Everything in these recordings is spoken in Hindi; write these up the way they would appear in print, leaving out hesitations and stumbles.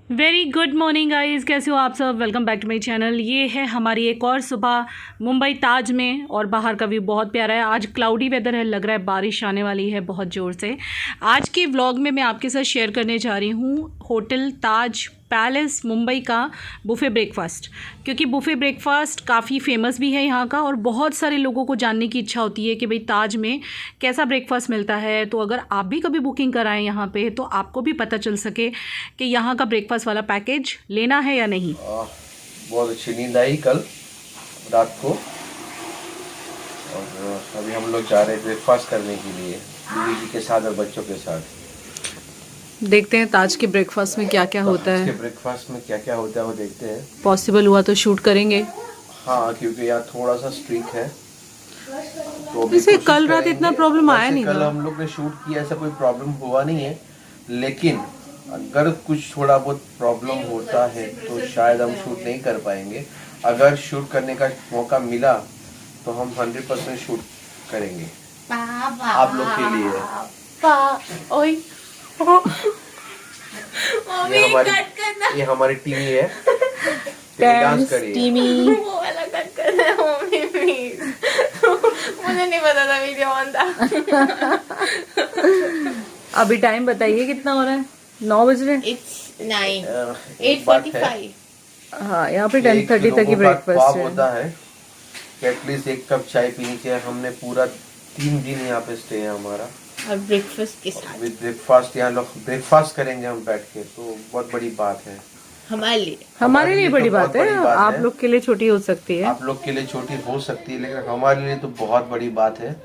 वेरी गुड मॉर्निंग गाइस, कैसे हो आप सब। Welcome back to my channel. ये है हमारी एक और सुबह मुंबई ताज में, और बाहर का व्यू बहुत प्यारा है। आज क्लाउडी वेदर है, लग रहा है बारिश आने वाली है बहुत ज़ोर से। आज के व्लॉग में मैं आपके साथ शेयर करने जा रही हूँ होटल ताज पैलेस मुंबई का बुफ़े ब्रेकफास्ट, क्योंकि बुफ़े ब्रेकफास्ट काफ़ी फेमस भी है यहाँ का, और बहुत सारे लोगों को जानने की इच्छा होती है कि भाई ताज में कैसा ब्रेकफास्ट मिलता है। तो अगर आप भी कभी बुकिंग कराएं यहाँ पे, तो आपको भी पता चल सके कि यहाँ का ब्रेकफास्ट वाला पैकेज लेना है या नहीं। बहुत अच्छी नींद आई कल रात को, और अभी हम लोग जा रहे हैं ब्रेकफास्ट करने के लिए बीवी जी के साथ और बच्चों के साथ। देखते हैं ताज के ब्रेकफास्ट में क्या क्या होता है। ब्रेकफास्ट में क्या क्या होता है वो देखते हैं। पॉसिबल हुआ तो शूट करेंगे। हाँ, क्योंकि यहाँ थोड़ा सा स्ट्रिक्ट है। तो वैसे कल रात इतना प्रॉब्लम आया नहीं कल था। हम लोग ने शूट किया, ऐसा कोई प्रॉब्लम हुआ नहीं है, लेकिन अगर कुछ थोड़ा बहुत प्रॉब्लम होता है तो शायद हम शूट नहीं कर पाएंगे। अगर शूट करने का मौका मिला तो हम 100% शूट करेंगे आप लोग के लिए। ये हमारी टीमी है। डांस करिए। वो वाला कट कर दे मम्मी प्लीज। मुझे नहीं पता था वीडियो ऑन था। अभी टाइम बताइए कितना हो रहा है। 9 बज रहे हैं। It's 9 8:45। हाँ, यहाँ पे 10:30 तक ही ब्रेकफास्ट होता है। एटलीस्ट एक कप चाय पीनी चाहिए। हमने पूरा 3 दिन यहाँ पे स्टे है हमारा, और ब्रेकफास्ट के साथ विद ब्रेकफास्ट। यहाँ लोग ब्रेकफास्ट करेंगे हम बैठ के, तो बहुत बड़ी बात है हमारे लिए बड़ी बात है। आप लोग के लिए छोटी हो सकती है, आप लोग के लिए छोटी हो सकती है, लेकिन हमारे लिए तो बहुत बड़ी बात है।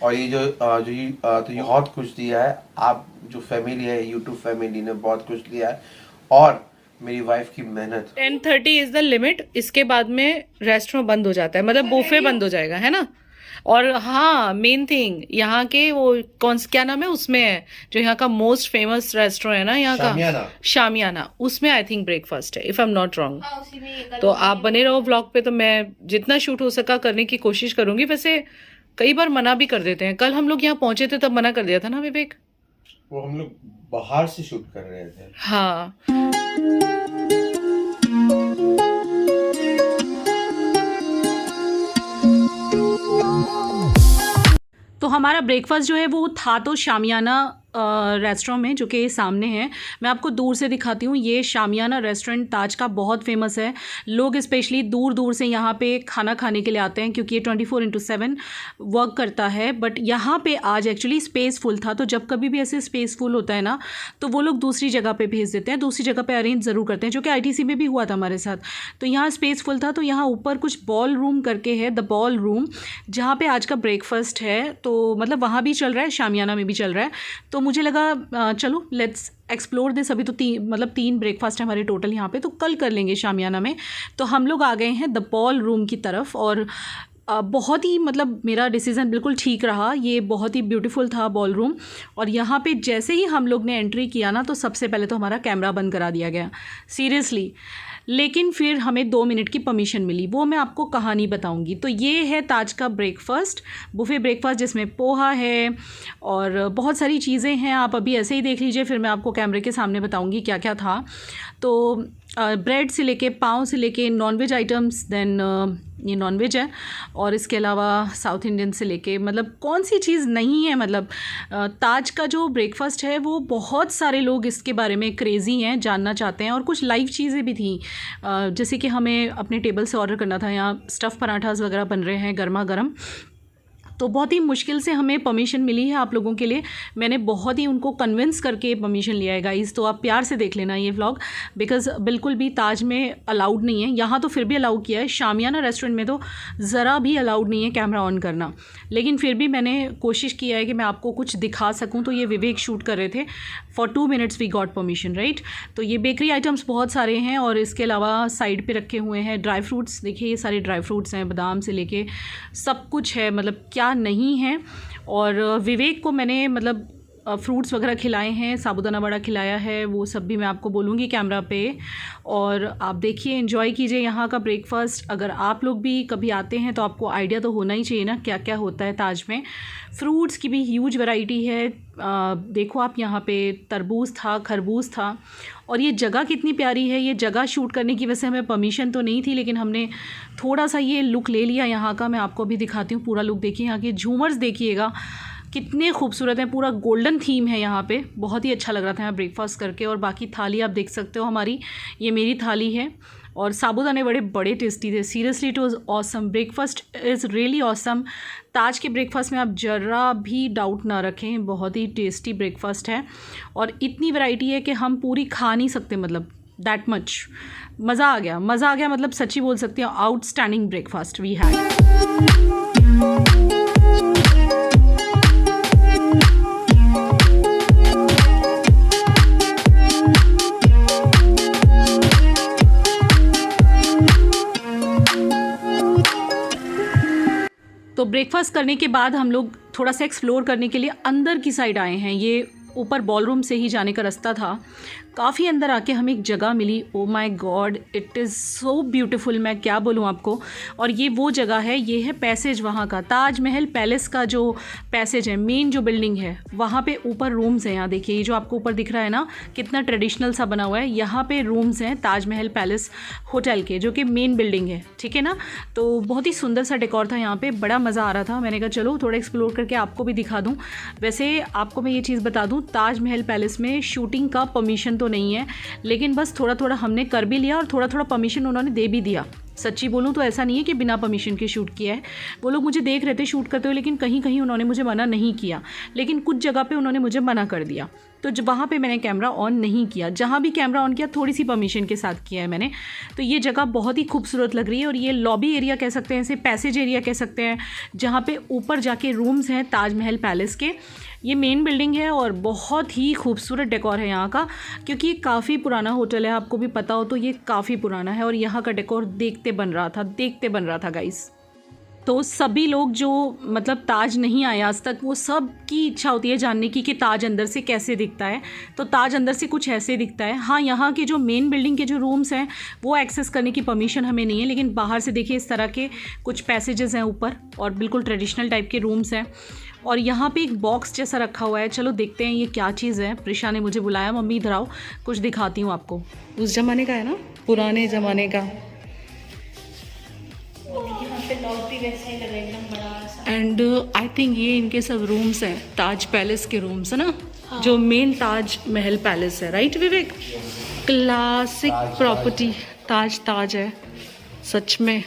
और ये जो बहुत कुछ दिया है। आप जो फैमिली है, यूट्यूब फैमिली ने बहुत कुछ दिया है, और मेरी वाइफ की मेहनत। 10:30 इज द लिमिट। इसके बाद में रेस्टोरेंट बंद हो जाता है, मतलब बुफे बंद हो जाएगा, है ना। और हाँ, मेन थिंग यहाँ के वो क्या नाम है उसमें है, जो यहाँ का मोस्ट फेमस रेस्टोरेंट है ना यहाँ का, शामियाना, उसमें आई थिंक ब्रेकफास्ट है, if I am not wrong. तो आप बने रहो व्लॉग पे, तो मैं जितना शूट हो सका करने की कोशिश करूंगी। वैसे कई बार मना भी कर देते हैं। कल हम लोग यहाँ पहुंचे थे तब मना कर दिया था ना विवेक। वो हम लोग बाहर से शूट कर रहे थे। हाँ, तो हमारा ब्रेकफास्ट जो है वो था तो शामियाना रेस्टोरेंट में, जो कि सामने है। मैं आपको दूर से दिखाती हूँ। ये शामियाना रेस्टोरेंट ताज का बहुत फेमस है। लोग स्पेशली दूर दूर से यहाँ पे खाना खाने के लिए आते हैं, क्योंकि ये 24/7 वर्क करता है। बट यहाँ पे आज एक्चुअली स्पेस फुल था, तो जब कभी भी ऐसे स्पेस फुल होता है ना, तो वो लोग दूसरी जगह पे भेज देते हैं, दूसरी जगह पे अरेंज ज़रूर करते हैं, जो कि ITC में भी हुआ था हमारे साथ। तो यहाँ स्पेस फुल था, तो यहाँ ऊपर कुछ बॉल रूम करके है, द बॉल रूम, जहाँ पे आज का ब्रेकफास्ट है। तो मतलब वहाँ भी चल रहा है, शामियाना में भी चल रहा है। तो मुझे लगा चलो लेट्स एक्सप्लोर दिस। अभी तो 3 ब्रेकफास्ट है हमारे टोटल यहाँ पे, तो कल कर लेंगे शामियाना में। तो हम लोग आ गए हैं द बॉल रूम की तरफ, और बहुत ही मतलब मेरा डिसीज़न बिल्कुल ठीक रहा। ये बहुत ही ब्यूटीफुल था बॉल रूम। और यहाँ पे जैसे ही हम लोग ने एंट्री किया ना, तो सबसे पहले तो हमारा कैमरा बंद करा दिया गया, सीरियसली। लेकिन फिर हमें 2 मिनट की परमिशन मिली, वो मैं आपको कहानी बताऊंगी। तो ये है ताज का ब्रेकफास्ट, बुफे ब्रेकफास्ट, जिसमें पोहा है और बहुत सारी चीज़ें हैं। आप अभी ऐसे ही देख लीजिए, फिर मैं आपको कैमरे के सामने बताऊंगी क्या क्या था। तो ब्रेड से लेके पाव से लेके नॉनवेज आइटम्स, देन ये नॉनवेज है, और इसके अलावा साउथ इंडियन से लेके मतलब कौन सी चीज़ नहीं है। मतलब ताज का जो ब्रेकफास्ट है वो बहुत सारे लोग इसके बारे में क्रेज़ी हैं, जानना चाहते हैं। और कुछ लाइव चीज़ें भी थी, जैसे कि हमें अपने टेबल से ऑर्डर करना था। यहाँ स्टफ़ पराठास वगैरह बन रहे हैं गर्मा गर्म। तो बहुत ही मुश्किल से हमें परमिशन मिली है आप लोगों के लिए। मैंने बहुत ही उनको कन्विंस करके परमिशन लिया है गाइज़। तो आप प्यार से देख लेना ये व्लॉग, बिकॉज़ बिल्कुल भी ताज में अलाउड नहीं है। यहाँ तो फिर भी अलाउ किया है, शामियाना रेस्टोरेंट में तो ज़रा भी अलाउड नहीं है कैमरा ऑन करना। लेकिन फिर भी मैंने कोशिश किया है कि मैं आपको कुछ दिखा सकूँ। तो ये विवेक शूट कर रहे थे। For 2 minutes we got permission, right. तो ये बेकरी आइटम्स बहुत सारे हैं, और इसके अलावा साइड पे रखे हुए हैं ड्राई फ्रूट्स। देखिए ये सारे ड्राई फ्रूट्स हैं, बादाम से लेके सब कुछ है, मतलब क्या नहीं है। और विवेक को मैंने मतलब फ्रूट्स वगैरह खिलाए हैं, साबूदाना वड़ा खिलाया है, वो सब भी मैं आपको बोलूँगी कैमरा पे। और आप देखिए, एंजॉय कीजिए यहाँ का ब्रेकफास्ट। अगर आप लोग भी कभी आते हैं तो आपको आइडिया तो होना ही चाहिए ना क्या क्या होता है ताज में। फ्रूट्स की भी ह्यूज वैरायटी है। देखो आप, यहाँ पे तरबूज था, खरबूज था। और ये जगह कितनी प्यारी है। ये जगह शूट करने की वैसे हमें परमिशन तो नहीं थी, लेकिन हमने थोड़ा सा ये लुक ले लिया यहाँ का। मैं आपको भी दिखाती हूँ पूरा लुक। देखिए यहाँ के झूमर्स देखिएगा कितने खूबसूरत हैं, पूरा गोल्डन थीम है यहाँ पे। बहुत ही अच्छा लग रहा था यहाँ ब्रेकफास्ट करके। और बाकी थाली आप देख सकते हो हमारी, ये मेरी थाली है। और साबूदाने बड़े टेस्टी थे। Seriously it was awesome. Breakfast is really awesome. Taj के ब्रेकफास्ट में आप ज़रा भी डाउट ना रखें, बहुत ही टेस्टी ब्रेकफास्ट है। और इतनी वैरायटी है कि हम पूरी खा नहीं सकते, मतलब दैट मच। मज़ा आ गया मतलब सच्ची बोल सकती हूँ, आउटस्टैंडिंग ब्रेकफास्ट वी हैड। तो ब्रेकफास्ट करने के बाद हम लोग थोड़ा सा एक्सप्लोर करने के लिए अंदर की साइड आए हैं। ये ऊपर बॉलरूम से ही जाने का रास्ता था। काफ़ी अंदर आके हमें एक जगह मिली। Oh my God, it is so beautiful, मैं क्या बोलूँ आपको। और ये वो जगह है, ये है पैसेज वहाँ का, ताजमहल पैलेस का जो पैसेज है, मेन जो बिल्डिंग है वहाँ पे ऊपर रूम्स हैं। यहाँ देखिए, ये जो आपको ऊपर दिख रहा है ना, कितना ट्रेडिशनल सा बना हुआ है। यहाँ पे रूम्स हैं ताजमहल पैलेस होटल के, जो कि मेन बिल्डिंग है, ठीक है ना। तो बहुत ही सुंदर सा डेकोर था यहाँ पे, बड़ा मज़ा आ रहा था। मैंने कहा चलो थोड़ा एक्सप्लोर करके आपको भी दिखा दूँ। वैसे आपको मैं ये चीज़ बता दूँ, ताजमहल पैलेस में शूटिंग का परमिशन तो नहीं है, लेकिन बस थोड़ा थोड़ा हमने कर भी लिया और थोड़ा थोड़ा परमिशन उन्होंने दे भी दिया। सच्ची बोलूँ तो ऐसा नहीं है कि बिना परमिशन के शूट किया है। वो लोग मुझे देख रहे थे शूट करते हुए, लेकिन कहीं कहीं उन्होंने मुझे मना नहीं किया, लेकिन कुछ जगह पे उन्होंने मुझे मना कर दिया। तो जब वहाँ पे मैंने कैमरा ऑन नहीं किया, जहाँ भी कैमरा ऑन किया थोड़ी सी परमिशन के साथ किया है मैंने। तो ये जगह बहुत ही खूबसूरत लग रही है। और ये लॉबी एरिया कह सकते हैं, इसे पैसेज एरिया कह सकते हैं, जहाँ पे ऊपर जाके रूम्स हैं ताजमहल पैलेस के। ये मेन बिल्डिंग है और बहुत ही खूबसूरत डेकोर है यहाँ का, क्योंकि ये काफ़ी पुराना होटल है। आपको भी पता हो तो ये काफ़ी पुराना है। और यहाँ का डेकोर देखते बन रहा था गाइस। तो सभी लोग जो मतलब ताज नहीं आए आज तक, वो सब की इच्छा होती है जानने की कि ताज अंदर से कैसे दिखता है। तो ताज अंदर से कुछ ऐसे दिखता है। हाँ, यहाँ के जो मेन बिल्डिंग के जो रूम्स हैं वो एक्सेस करने की परमिशन हमें नहीं है, लेकिन बाहर से देखिए इस तरह के कुछ पैसेजेस हैं ऊपर, और बिल्कुल ट्रेडिशनल टाइप के रूम्स हैं। और यहाँ पे एक बॉक्स जैसा रखा हुआ है। चलो देखते हैं ये क्या चीज़ है। प्रिशा ने मुझे बुलाया, मम्मी इधर आओ, कुछ दिखाती हूँ आपको। उस ज़माने का है ना, पुराने ज़माने का। एंड आई थिंक ये इनके सब रूम्स हैं, ताज पैलेस के रूम्स है ना। हाँ। जो मेन ताज महल पैलेस है, राइट विवेक? क्लासिक प्रॉपर्टी, ताज है सच में।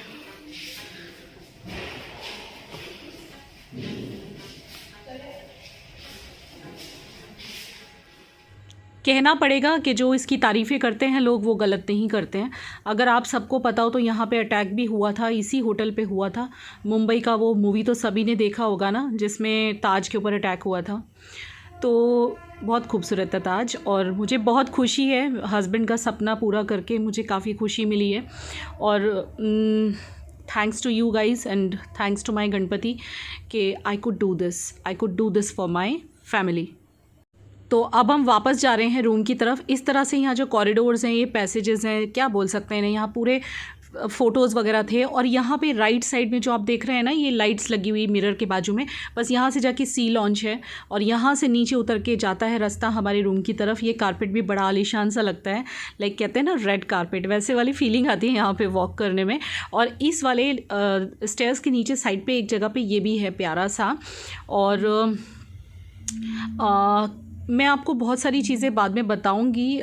कहना पड़ेगा कि जो इसकी तारीफ़ें करते हैं लोग, वो गलत नहीं करते हैं। अगर आप सबको पता हो तो यहाँ पे अटैक भी हुआ था, इसी होटल पे हुआ था। मुंबई का वो मूवी तो सभी ने देखा होगा ना, जिसमें ताज के ऊपर अटैक हुआ था। तो बहुत खूबसूरत था ताज, और मुझे बहुत खुशी है, हस्बैंड का सपना पूरा करके मुझे काफ़ी खुशी मिली है। और thanks to you guys and thanks to my Ganpati कि I could do this for my family. तो अब हम वापस जा रहे हैं रूम की तरफ। इस तरह से यहाँ जो कॉरिडोर्स हैं, ये पैसेजेस हैं, क्या बोल सकते हैं, यहाँ पूरे फ़ोटोज़ वगैरह थे। और यहाँ पे राइट साइड में जो आप देख रहे हैं ना, ये लाइट्स लगी हुई मिरर के बाजू में, बस यहाँ से जाके सी लॉन्च है और यहाँ से नीचे उतर के जाता है रास्ता हमारे रूम की तरफ। ये कारपेट भी बड़ा आलीशान सा लगता है, लाइक कहते हैं ना रेड कारपेट, वैसे वाली फीलिंग आती है यहाँ पे वॉक करने में। और इस वाले स्टेयर्स के नीचे साइड पे एक जगह पे ये भी है प्यारा सा। और मैं आपको बहुत सारी चीज़ें बाद में बताऊंगी।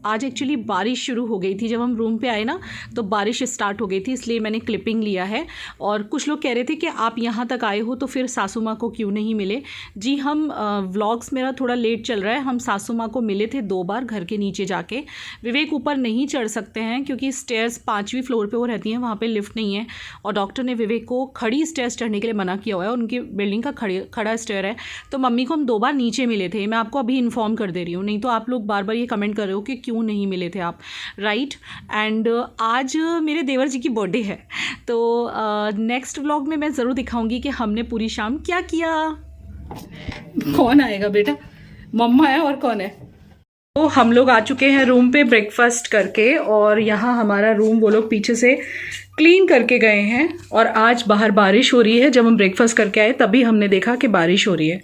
आज एक्चुअली बारिश शुरू हो गई थी, जब हम रूम पे आए ना तो बारिश स्टार्ट हो गई थी, इसलिए मैंने क्लिपिंग लिया है। और कुछ लोग कह रहे थे कि आप यहाँ तक आए हो तो फिर सासू माँ को क्यों नहीं मिले। जी, हम व्लॉग्स मेरा थोड़ा लेट चल रहा है, हम सासू माँ को मिले थे 2 बार घर के नीचे जाके। विवेक ऊपर नहीं चढ़ सकते हैं क्योंकि स्टेयर्स 5वीं फ्लोर पर वो रहती हैं, वहाँ पर लिफ्ट नहीं है, और डॉक्टर ने विवेक को खड़ी स्टेयर्स चढ़ने के लिए मना किया हुआ है। उनकी बिल्डिंग का खड़ा स्टेयर है, तो मम्मी को हम 2 बार नीचे मिले थे। मैं आपको अभी इन्फॉर्म कर दे रही हूँ, नहीं तो आप लोग बार बार ये कमेंट कर रहे हो कि क्यों नहीं मिले थे आप, राइट। एंड आज मेरे देवर जी की बर्थडे है, तो नेक्स्ट व्लॉग में मैं ज़रूर दिखाऊंगी कि हमने पूरी शाम क्या किया। कौन आएगा बेटा? मम्मा है और कौन है। तो हम लोग आ चुके हैं रूम पे ब्रेकफास्ट करके, और यहाँ हमारा रूम वो लोग पीछे से क्लीन करके गए हैं। और आज बाहर बारिश हो रही है, जब हम ब्रेकफास्ट करके आए तभी हमने देखा कि बारिश हो रही है।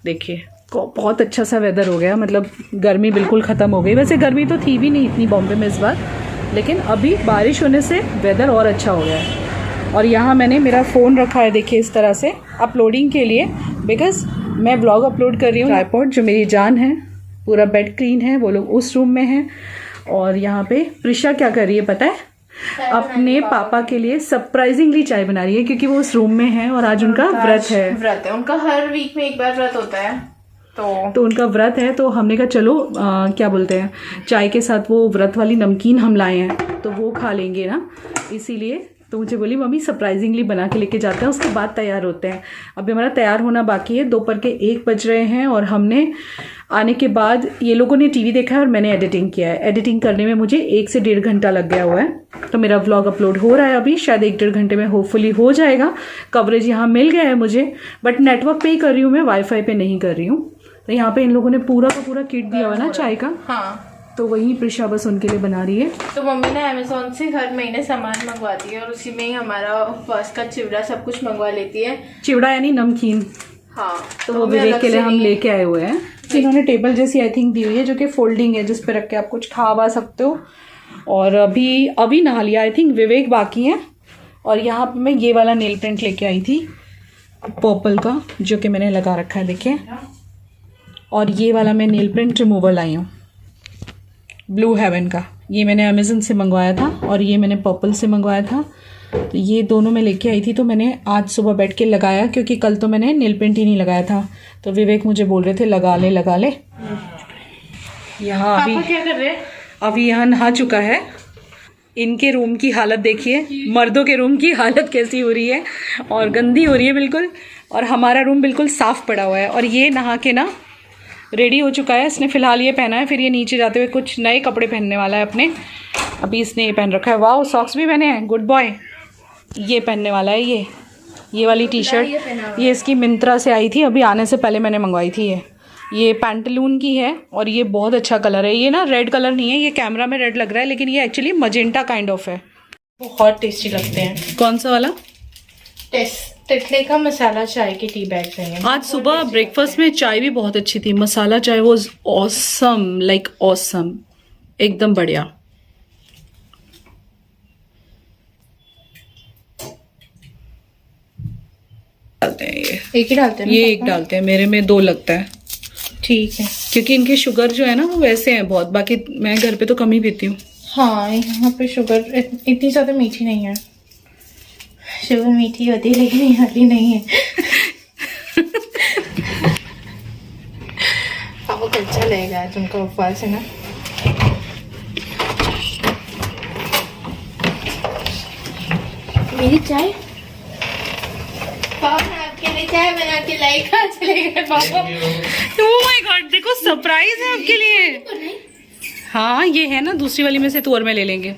देखिए बहुत अच्छा सा वेदर हो गया, मतलब गर्मी बिल्कुल ख़त्म हो गई। वैसे गर्मी तो थी भी नहीं इतनी बॉम्बे में इस बार, लेकिन अभी बारिश होने से वेदर और अच्छा हो गया है। और यहाँ मैंने मेरा फ़ोन रखा है देखिए इस तरह से अपलोडिंग के लिए, बिकॉज़ मैं व्लॉग अपलोड कर रही हूँ। ट्राइपॉड जो मेरी जान है, पूरा बेड क्लीन है, वो लोग उस रूम में हैं। और यहाँ पे प्रिशा क्या कर रही है पता है, अपने पापा के लिए सरप्राइजिंगली चाय बना रही है, क्योंकि वो उस रूम में है और आज उनका व्रत है। उनका हर वीक में एक बार व्रत होता है, तो उनका व्रत है। तो हमने कहा चलो क्या बोलते हैं, चाय के साथ वो व्रत वाली नमकीन हम लाए हैं, तो वो खा लेंगे ना, इसीलिए। तो मुझे बोली मम्मी सरप्राइजिंगली बना के लेके जाते हैं, उसके बाद तैयार होते हैं। अभी हमारा तैयार होना बाकी है। दोपहर के 1 बज रहे हैं और हमने आने के बाद ये लोगों ने टीवी देखा है और मैंने एडिटिंग किया है। एडिटिंग करने में मुझे 1 से 1.5 घंटा लग गया हुआ है। तो मेरा व्लॉग अपलोड हो रहा है अभी, शायद 1-1.5 घंटे में होपफुली हो जाएगा। कवरेज यहाँ मिल गया है मुझे, बट नेटवर्क पे ही कर रही हूँ मैं, वाईफाई पे नहीं कर रही हूँ। तो यहाँ पे इन लोगों ने पूरा का पूरा किट दिया हुआ ना चाय का। हाँ, तो वही प्रिशा बस उनके लिए बना रही है। तो मम्मी ने अमेजोन से हर महीने सामान मंगवाती है और उसी में ही हमारा उपवास का चिवड़ा सब कुछ मंगवा लेती है। चिवड़ा यानी नमकीन। हाँ, तो वो विवेक के लिए हम लेके आए हुए हैं। इन्होंने टेबल जैसी आई थिंक दी हुई है, जो कि फोल्डिंग है, जिस पे रख के आप कुछ खा वा सकते हो। और अभी नहा लिया आई थिंक विवेक, बाकी है। और यहाँ पे मैं ये वाला नेल पेंट लेके आई थी पर्पल का, जो कि मैंने लगा रखा है देखिए। और ये वाला मैं नेल पेंट रिमूवल लाई हूँ ब्लू हेवन का, ये मैंने अमेज़न से मंगवाया था और ये मैंने पर्पल से मंगवाया था। तो ये दोनों मैं लेके आई थी, तो मैंने आज सुबह बैठ के लगाया, क्योंकि कल तो मैंने नेल पेंट ही नहीं लगाया था। तो विवेक मुझे बोल रहे थे लगा ले। यहाँ अभी क्या कर रहे हैं? अभी यहाँ नहा चुका है। इनके रूम की हालत देखिए, मर्दों के रूम की हालत कैसी हो रही है, और गंदी हो रही है बिल्कुल। और हमारा रूम बिल्कुल साफ़ पड़ा हुआ है। और ये नहा के ना रेडी हो चुका है। इसने फ़िलहाल ये पहना है, फिर ये नीचे जाते हुए कुछ नए कपड़े पहनने वाला है अपने। अभी इसने ये पहन रखा है। वाह, सॉक्स भी पहने हैं, गुड बॉय। ये पहनने वाला है ये वाली टी शर्ट, ये इसकी मिंत्रा से आई थी, अभी आने से पहले मैंने मंगवाई थी। ये पैंटलून की है और ये बहुत अच्छा कलर है। ये ना रेड कलर नहीं है, ये कैमरा में रेड लग रहा है, लेकिन ये एक्चुअली मजेंटा काइंड ऑफ है। बहुत टेस्टी लगते हैं। कौन सा वाला? टिटले का मसाला चाय के टी बैग है। आज सुबह ब्रेकफास्ट में चाय भी बहुत अच्छी थी, मसाला चाय वाज ऑसम, लाइक ऑसम, एकदम बढ़िया। डालते हैं ये, एक ही डालते हैं? ये एक डालते हैं, मेरे में 2 लगता है। ठीक है, क्योंकि इनके शुगर जो है ना वो वैसे हैं बहुत, बाकी मैं घर पे तो कम ही पीती हूँ। हाँ, यहाँ पे शुगर इतनी ज्यादा मीठी नहीं है। शुगर मीठी होती है लेकिन यहाँ नहीं है। पापा को अच्छा लगेगा, तुमका उपवास है ना। मेरी चाय पापा ने आपके लिए चाय बना के लाई, कहाँ चले गए पापा? ओह माय गॉड, देखो सरप्राइज है आपके लिए। हाँ ये है ना, दूसरी वाली में से तू और मैं ले लेंगे।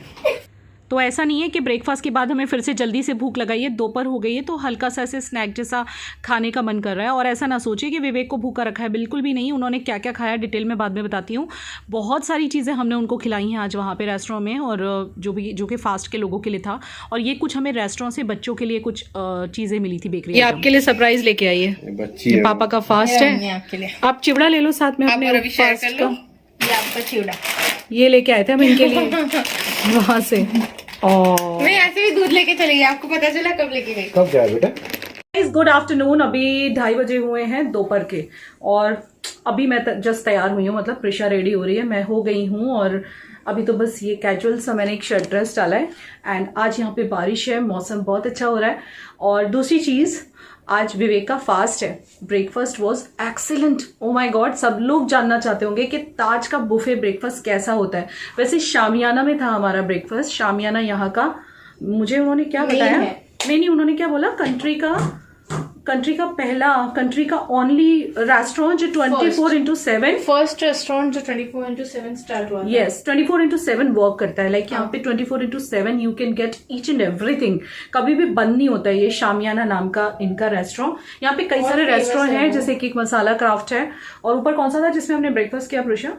तो ऐसा नहीं है कि ब्रेकफास्ट के बाद हमें फिर से जल्दी से भूख लगाई है, दोपहर हो गई है तो हल्का सा ऐसे स्नैक जैसा खाने का मन कर रहा है। और ऐसा ना सोचिए कि विवेक को भूखा रखा है, बिल्कुल भी नहीं। उन्होंने क्या क्या खाया डिटेल में बाद में बताती हूँ। बहुत सारी चीज़ें हमने उनको खिलाई हैं आज वहाँ पे रेस्टोरेंट में, और जो कि फास्ट के लोगों के लिए था। और ये कुछ हमें रेस्टोरेंट से बच्चों के लिए कुछ चीज़ें मिली थी बेकरी। ये आपके लिए सरप्राइज लेके आई है, पापा का फास्ट है। आपके लिए आप चिवड़ा ले लो साथ में अपने फास्ट का। ये आपका चिवड़ा, ये लेके आए थे हम इनके लिए वहाँ से। मैं ऐसे भी दूध लेके चली गई, आपको पता चला कब लेके गई? कब गया बेटा? गुड आफ्टरनून, अभी 2:30 बजे हुए हैं दोपहर के, और अभी मैं जस्ट तैयार हुई हूँ, मतलब प्रिशा रेडी हो रही है, मैं हो गई हूँ। और अभी तो बस ये कैजुअल सा मैंने एक शर्ट ड्रेस डाला है। एंड आज यहाँ पे बारिश है, मौसम बहुत अच्छा हो रहा है। और दूसरी चीज़, आज विवेक का फास्ट है। Breakfast was excellent. O my God, सब लोग जानना चाहते होंगे कि ताज का बुफे ब्रेकफास्ट कैसा होता है। वैसे शामियाना में था हमारा ब्रेकफास्ट, शामियाना यहाँ का। मुझे उन्होंने क्या बताया, नहीं उन्होंने क्या बोला, कंट्री का ओनली रेस्टोरेंट जो 24/7 फर्स्ट रेस्टोरेंट जो 24/7 स्टार्ट हुआ। यस 24/7 वर्क करता है। लाइक यहाँ पे 24/7 you can get each and everything, कभी भी बंद नहीं होता है। ये शामियाना नाम का इनका रेस्टोरेंट। यहाँ पे कई सारे रेस्टोरेंट हैं, जैसे कि मसाला क्राफ्ट है, और ऊपर कौन सा था जिसमें हमने ब्रेकफास्ट किया प्रिशा?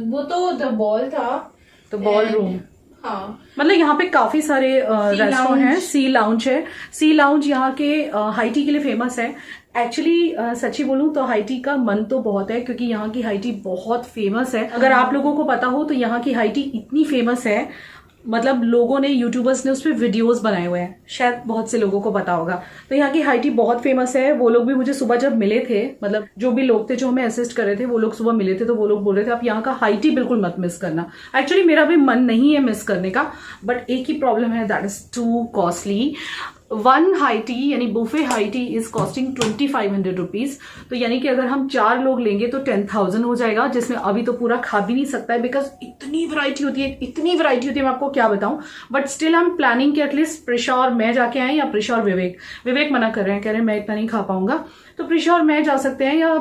वो तो द बॉल था, तो बॉल रूम। हाँ, मतलब यहाँ पे काफी सारे रेस्टोरेंट हैं। सी लाउंज है। सी लाउंज यहाँ के हाई टी के लिए फेमस है। एक्चुअली सच्ची बोलूं तो हाई टी का मन तो बहुत है, क्योंकि यहाँ की हाई टी बहुत फेमस है। अगर आप लोगों को पता हो तो यहाँ की हाई टी इतनी फेमस है, मतलब लोगों ने, यूट्यूबर्स ने उस पर वीडियोस बनाए हुए हैं, शायद बहुत से लोगों को पता होगा। तो यहाँ की हाई टी बहुत फेमस है। वो लोग भी मुझे सुबह जब मिले थे, मतलब जो भी लोग थे जो हमें असिस्ट कर रहे थे, वो लोग सुबह मिले थे, तो वो लोग बोल रहे थे आप यहाँ का हाई टी बिल्कुल मत मिस करना। एक्चुअली मेरा भी मन नहीं है मिस करने का, बट एक ही प्रॉब्लम है, that is too costly. 1 high tea यानी buffet high tea is costing 2500 rupees. तो यानी कि अगर हम 4 लोग लेंगे तो 10,000 हो जाएगा, जिसमें अभी तो पूरा खा भी नहीं सकता है, बिकॉज इतनी वैरायटी होती है, मैं आपको क्या बताऊं। But still I am planning कि एटलीस्ट प्रिशा और मैं जाके आए, या प्रिशा और विवेक मना कर रहे हैं, कह रहे हैं मैं इतना नहीं खा पाऊंगा। तो प्रिशा और मैं जा सकते हैं, या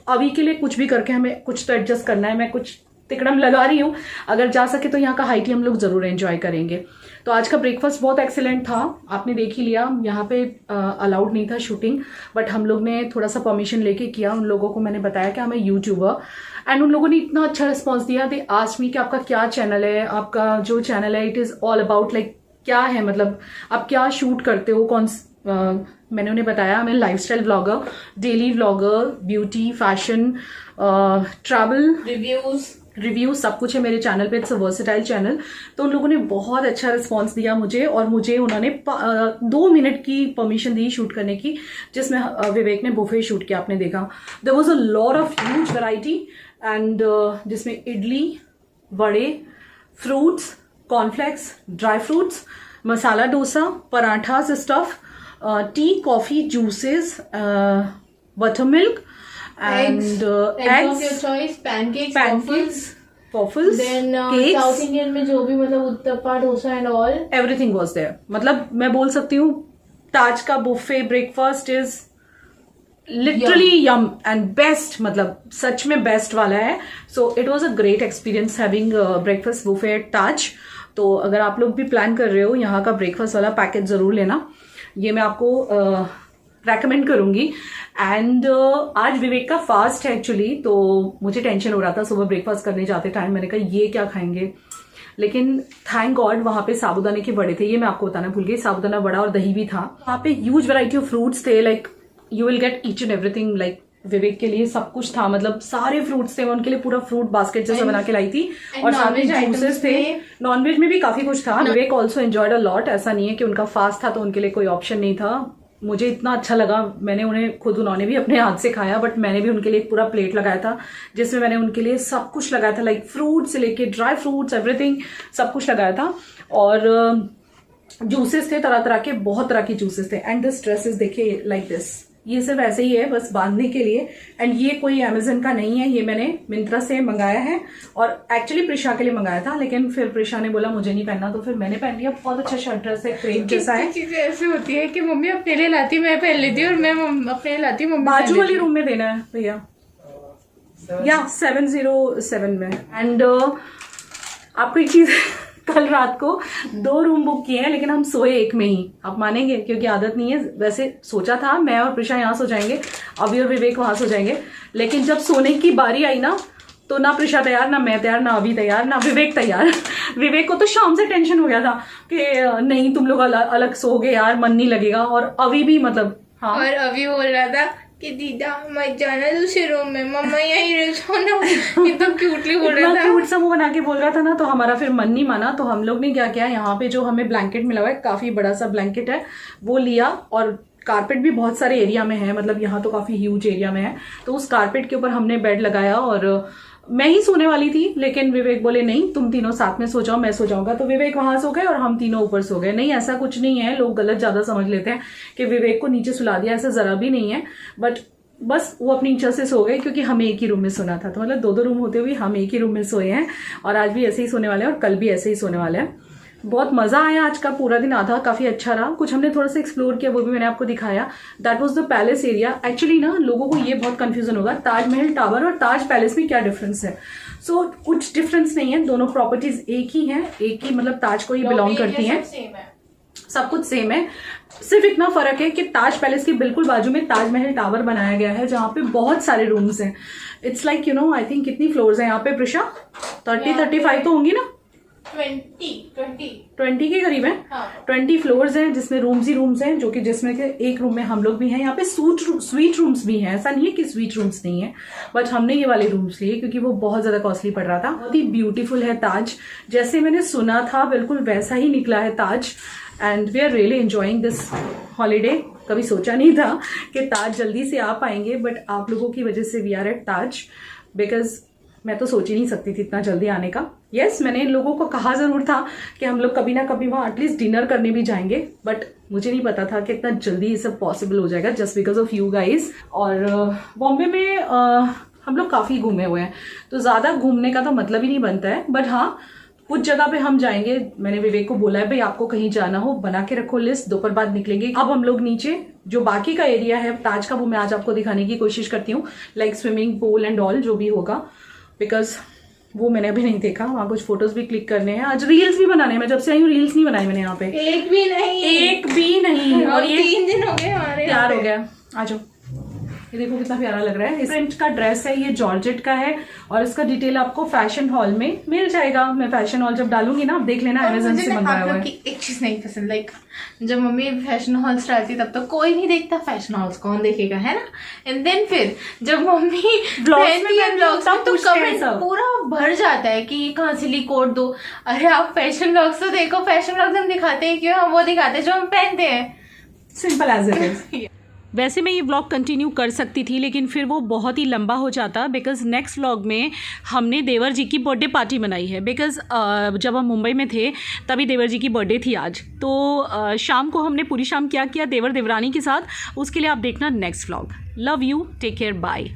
अभी के लिए कुछ भी करके हमें कुछ तो एडजस्ट करना है। मैं कुछ तिकड़म लगा रही हूँ, अगर जा सके तो यहाँ का हाई टी हम लोग जरूर एंजॉय करेंगे। तो आज का ब्रेकफास्ट बहुत एक्सीलेंट था, आपने देख ही लिया। यहाँ पे अलाउड नहीं था शूटिंग, बट हम लोग ने थोड़ा सा परमिशन लेके किया। उन लोगों को मैंने बताया कि मैं यूट्यूबर, एंड उन लोगों ने इतना अच्छा रिस्पॉन्स दिया। दे आस्क्ड मी कि आपका क्या चैनल है, आपका जो चैनल है it is all about like क्या है, मतलब आप क्या शूट करते हो, मैंने उन्हें बताया मैं lifestyle vlogger, daily vlogger, beauty, fashion, travel, review सब कुछ है मेरे चैनल पे। It's a versatile channel. तो उन लोगों ने बहुत अच्छा रिस्पांस दिया मुझे, और मुझे उन्होंने 2 मिनट की परमिशन दी शूट करने की, जिसमें विवेक ने बुफे शूट किया, आपने देखा। There was a lot of huge variety, and जिसमें idli, vade, fruits, cornflakes, dry fruits, masala dosa, paratha stuff, tea, coffee, juices, buttermilk, and eggs of your choice, pancakes, waffles, then cakes, South Indian में जो भी मतलब Uthappa, dosa and all, everything was there। मतलब मैं बोल सकती हूँ ताज का buffet breakfast is literally yum and best, मतलब सच में बेस्ट वाला है। So it was a great experience having breakfast buffet at Taj. तो अगर आप लोग भी प्लान कर रहे हो यहाँ का ब्रेकफास्ट वाला पैकेज जरूर लेना, ये मैं आपको रेकमेंड करूंगी। एंड आज विवेक का फास्ट है एक्चुअली, तो मुझे टेंशन हो रहा था सुबह ब्रेकफास्ट करने जाते टाइम। मैंने कहा ये क्या खाएंगे, लेकिन थैंक गॉड वहां पे साबूदाने के वड़े थे, ये मैं आपको बताना भूल गई। साबूदाना वड़ा और दही भी था वहां पे। ह्यूज वैरायटी ऑफ फ्रूट्स थे, like you will get each and everything. Like Vivek के लिए सब कुछ था, मतलब सारे फ्रूट्स थे, मैं उनके लिए पूरा फ्रूट बास्केट जैसा बना के लाई थी, और साथ में जूसेस थे। नॉनवेज में भी काफी कुछ था। विवेक ऑल्सो एंजॉयड अ लॉट। ऐसा नहीं है कि उनका फास्ट था तो उनके लिए कोई ऑप्शन नहीं था। मुझे इतना अच्छा लगा, मैंने उन्होंने भी अपने हाथ से खाया, बट मैंने भी उनके लिए एक पूरा प्लेट लगाया था, जिसमें मैंने उनके लिए सब कुछ लगाया था, लाइक फ्रूट से लेके ड्राई फ्रूट्स, एवरीथिंग सब कुछ लगाया था। और जूसेस थे तरह तरह के, बहुत तरह के जूसेस थे। एंड दिस ड्रेसेस देखिए लाइक दिस, ये सिर्फ ऐसे ही है बस बांधने के लिए। एंड ये कोई अमेजन का नहीं है, ये मैंने मिंत्रा से मंगाया है, और एक्चुअली प्रिशा के लिए मंगाया था, लेकिन फिर प्रिशा ने बोला मुझे नहीं पहनना, तो फिर मैंने पहन लिया। बहुत अच्छा शर्ट ड्रेस है, क्रेप जैसा है। चीजें ऐसी होती है कि मम्मी अपने लिए लाती, मैं पहन लेती हूँ, और मैं अपने लिए लाती हूँ, बाजू वाली रूम में देना है भैया, या 707 में। एंड आपको एक चीज, कल रात को 2 रूम बुक किए हैं, लेकिन हम सोए एक में ही, आप मानेंगे, क्योंकि आदत नहीं है। वैसे सोचा था मैं और प्रिशा यहाँ सो जाएंगे, अभी और विवेक वहां सो जाएंगे, लेकिन जब सोने की बारी आई ना, तो ना प्रिशा तैयार, ना मैं तैयार, ना अभी तैयार, ना विवेक तैयार। विवेक को तो शाम से टेंशन हो गया था कि नहीं तुम लोग अलग सोओगे यार, मन नहीं लगेगा। और अभी भी मतलब हाँ, और अभी बोल रहा था कि दीदा मत जाना दूसरे रूम में, मम्मा यहीं रह जाओ ना, एकदम क्यूटली बोल रहा था, क्यूट सा मुंह बना के बोल रहा था ना। तो हमारा फिर मन नहीं माना, तो हम लोग ने क्या किया, यहाँ पे जो हमें ब्लैंकेट मिला हुआ है, काफी बड़ा सा ब्लैंकेट है, वो लिया। और कारपेट भी बहुत सारे एरिया में है, मतलब यहाँ तो काफी ह्यूज एरिया में है, तो उस कारपेट के ऊपर हमने बेड लगाया। और मैं ही सोने वाली थी, लेकिन विवेक बोले नहीं तुम तीनों साथ में सो जाओ, मैं सो जाऊंगा। तो विवेक वहां सो गए और हम तीनों ऊपर सो गए। नहीं, ऐसा कुछ नहीं है, लोग गलत ज्यादा समझ लेते हैं कि विवेक को नीचे सुला दिया, ऐसा जरा भी नहीं है। बट बस वो अपनी इच्छा से सो गए, क्योंकि हमें एक ही रूम में सोना था। तो मतलब 2-2 रूम होते हुए हम एक ही रूम में सोए हैं, और आज भी ऐसे ही सोने वाले हैं, और कल भी ऐसे ही सोने वाले हैं। बहुत मज़ा आया आज का पूरा दिन, आधा काफ़ी अच्छा रहा। कुछ हमने थोड़ा सा एक्सप्लोर किया, वो भी मैंने आपको दिखाया। That was the palace area. Actually ना लोगों को ये बहुत कंफ्यूजन होगा, ताजमहल टावर और ताज पैलेस में क्या डिफरेंस है। सो कुछ डिफरेंस नहीं है, दोनों प्रॉपर्टीज एक ही हैं, एक ही मतलब ताज को ही बिलोंग करती हैं, सब कुछ सेम है। सिर्फ इतना फर्क है कि ताज पैलेस के बिल्कुल बाजू में ताजमहल टावर बनाया गया है, जहाँ पे बहुत सारे रूम्स हैं। It's like you know, I think कितनी फ्लोर्स हैं यहाँ पे प्रिशा? 30-35 तो होंगी ना? 20 के करीब है। 20 फ्लोर्स हैं, जिसमें रूम्स ही रूम्स हैं, जो कि जिसमें के एक रूम में हम लोग भी हैं। यहाँ पे स्वीट रूम्स भी हैं, ऐसा नहीं है कि स्वीट रूम्स नहीं है, बट हमने ये वाले रूम्स लिए क्योंकि वो बहुत ज्यादा कॉस्टली पड़ रहा था। बहुत ही ब्यूटीफुल है ताज, जैसे मैंने सुना था बिल्कुल वैसा ही निकला है Taj. And we are really enjoying this holiday. कभी सोचा नहीं था कि ताज जल्दी से आ पाएंगे, बट आप लोगों की वजह से we are at Taj, because मैं तो सोच ही नहीं सकती थी इतना जल्दी आने का। यस, मैंने इन लोगों को कहा जरूर था कि हम लोग कभी ना कभी वहाँ एटलीस्ट डिनर करने भी जाएंगे, बट मुझे नहीं पता था कि इतना जल्दी ये सब पॉसिबल हो जाएगा just because of you guys. और बॉम्बे में हम लोग काफ़ी घूमे हुए हैं, तो ज़्यादा घूमने का तो मतलब ही नहीं बनता है, बट हाँ कुछ जगह पे हम जाएंगे। मैंने विवेक को बोला है भाई आपको कहीं जाना हो बना के रखो लिस्ट, दोपहर बाद निकलेंगे। अब हम लोग नीचे जो बाकी का एरिया है ताज का, वो मैं आज आपको दिखाने की कोशिश करती हूँ, like swimming pool and all जो भी होगा, बिकॉज वो मैंने अभी नहीं देखा। वहाँ कुछ फोटोज भी क्लिक करने हैं, आज रील्स भी बनाने हैं। मैं जब से आई हूँ रील्स नहीं बनाई मैंने यहाँ पे, एक भी नहीं। और ये 3 दिन हो गए हमारे, प्यार हो गया। आ जाओ, ये देखो कितना प्यारा लग रहा है। इस प्रिंट का ड्रेस है, ये जॉर्जेट का है, और इसका डिटेल आपको फैशन हॉल में मिल जाएगा। मैं फैशन हॉल जब डालूंगी ना, आप देख लेना, अमेज़न से मंगाया हुआ है। एक चीज नहीं पसंद, लाइक जब मम्मी फैशन हॉल्स डालती तब तो कोई नहीं देखता, फैशन हॉल्स कौन देखेगा, है ना। एंड देन फिर जब मम्मी ब्लॉग्स तब तो कमेंट पूरा भर जाता है कि ये कहाँ से ली कोट दो। अरे आप फैशन ब्लॉग्स तो देखो, फैशन ब्लॉग्स हम दिखाते हैं क्यों, हम वो दिखाते हैं जो हम पहनते हैं, सिंपल एज इट इज। वैसे मैं ये व्लॉग कंटिन्यू कर सकती थी, लेकिन फिर वो बहुत ही लंबा हो जाता, बिकॉज़ नेक्स्ट व्लॉग में हमने देवर जी की बर्थडे पार्टी मनाई है। बिकॉज़ जब हम मुंबई में थे तभी देवर जी की बर्थडे थी आज, तो शाम को हमने पूरी शाम क्या किया देवर देवरानी के साथ, उसके लिए आप देखना next vlog. Love you, take care, bye.